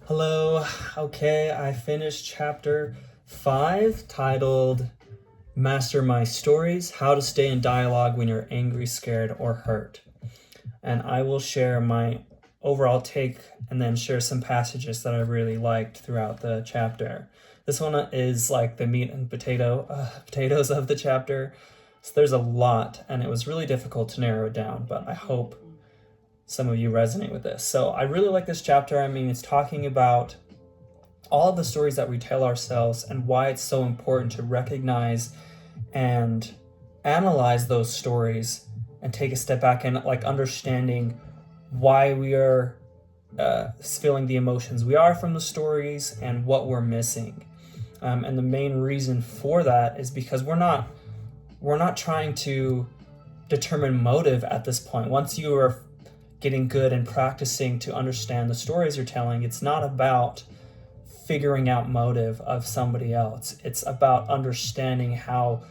Hello. Okay, I finished chapter 5 titled Master My Stories, How to Stay in Dialogue When You're Angry, Scared, or Hurt. And I will share my overall take and then share some passages that I really liked throughout the chapter. This one is like the meat and potatoes of the chapter. So there's a lot, and it was really difficult to narrow it down, but I hope some of you resonate with this. So I really like this chapter. I mean, it's talking about all of the stories that we tell ourselves and why it's so important to recognize and analyze those stories and take a step back and like understanding why we are feeling the emotions we are from the stories and what we're missing. And the main reason for that is because we're not trying to determine motive at this point. Once you are getting good and practicing to understand the stories you're telling, it's not about figuring out motive of somebody else. It's about understanding how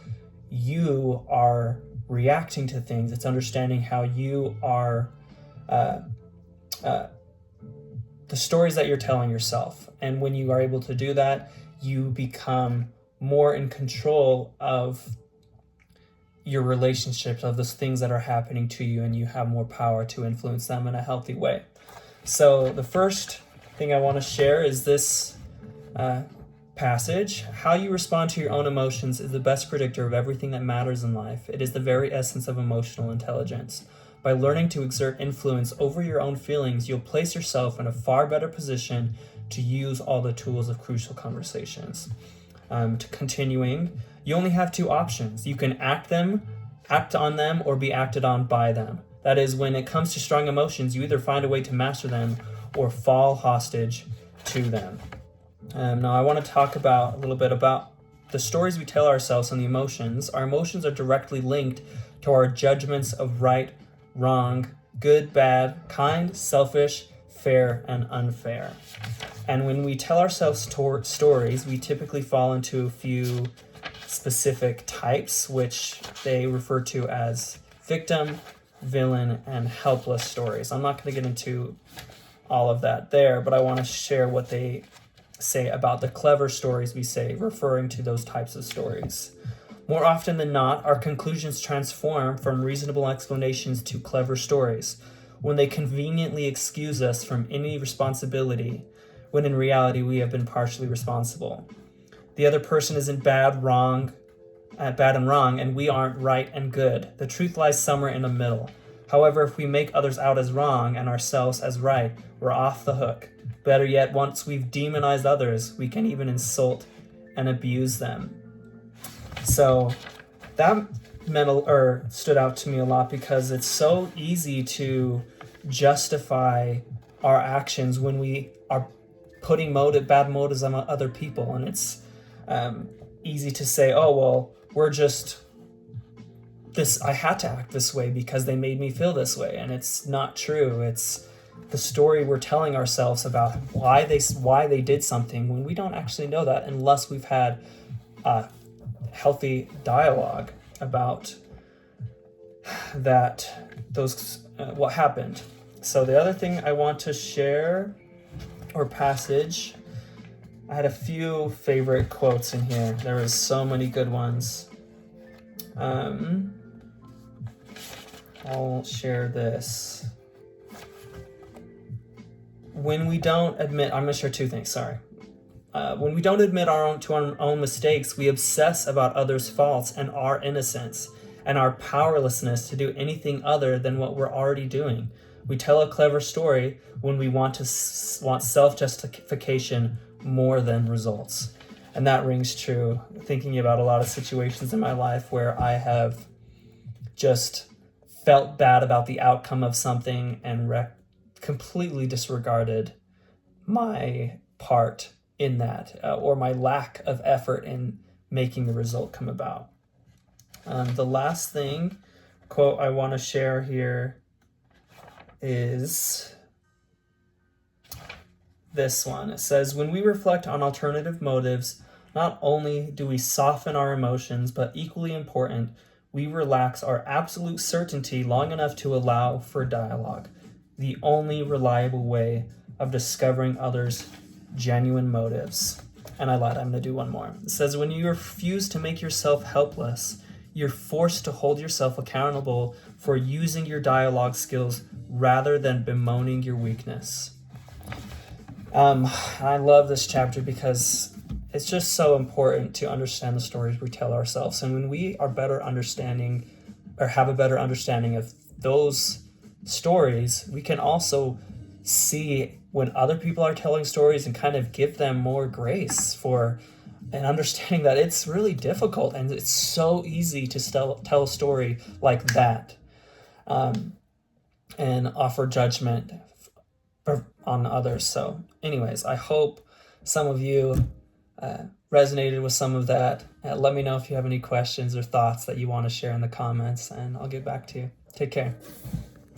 you are reacting to things. It's understanding how you are the stories that you're telling yourself. And when you are able to do that, you become more in control of your relationships, of those things that are happening to you, and you have more power to influence them in a healthy way. So the first thing I want to share is this passage. How you respond to your own emotions is the best predictor of everything that matters in life. It is the very essence of emotional intelligence. By learning to exert influence over your own feelings, you'll place yourself in a far better position to use all the tools of crucial conversations. Continuing, you only have two options. You can act on them, or be acted on by them. That is, when it comes to strong emotions, you either find a way to master them or fall hostage to them. Now I want to talk a little bit about the stories we tell ourselves and the emotions. Our emotions are directly linked to our judgments of right, wrong, good, bad, kind, selfish, fair, and unfair. And when we tell ourselves stories, we typically fall into a few specific types, which they refer to as victim, villain, and helpless stories. I'm not going to get into all of that there, but I want to share what they say about the clever stories we say, referring to those types of stories. More often than not, our conclusions transform from reasonable explanations to clever stories when they conveniently excuse us from any responsibility, when in reality we have been partially responsible. The other person isn't bad and wrong, and we aren't right and good. The truth lies somewhere in the middle. However, if we make others out as wrong and ourselves as right, we're off the hook. Better yet, once we've demonized others, we can even insult and abuse them. So that stood out to me a lot, because it's so easy to justify our actions when we are putting bad motives on other people, and it's easy to say, oh, well, we're just this, I had to act this way because they made me feel this way. And it's not true. It's the story we're telling ourselves about why they did something, when we don't actually know that unless we've had a healthy dialogue about what happened. So the other thing I want to share, or passage, I had a few favorite quotes in here. There was so many good ones. I'll share this. When we don't admit, I'm going to share two things, sorry. When we don't admit our own mistakes, we obsess about others' faults and our innocence and our powerlessness to do anything other than what we're already doing. We tell a clever story when we want self-justification more than results. And that rings true, thinking about a lot of situations in my life where I have just felt bad about the outcome of something and completely disregarded my part in that, or my lack of effort in making the result come about. The last quote I want to share here is this one. It says, when we reflect on alternative motives, not only do we soften our emotions, but equally important, we relax our absolute certainty long enough to allow for dialogue, the only reliable way of discovering others' genuine motives. And I lied, I'm going to do one more. It says, when you refuse to make yourself helpless, you're forced to hold yourself accountable for using your dialogue skills rather than bemoaning your weakness. I love this chapter because it's just so important to understand the stories we tell ourselves. And when we are better understanding or have a better understanding of those stories, we can also see when other people are telling stories and kind of give them more grace for and understanding that it's really difficult and it's so easy to tell a story like that, and offer judgment on others. So anyways, I hope some of you resonated with some of that. Let me know if you have any questions or thoughts that you want to share in the comments, and I'll get back to you. Take care.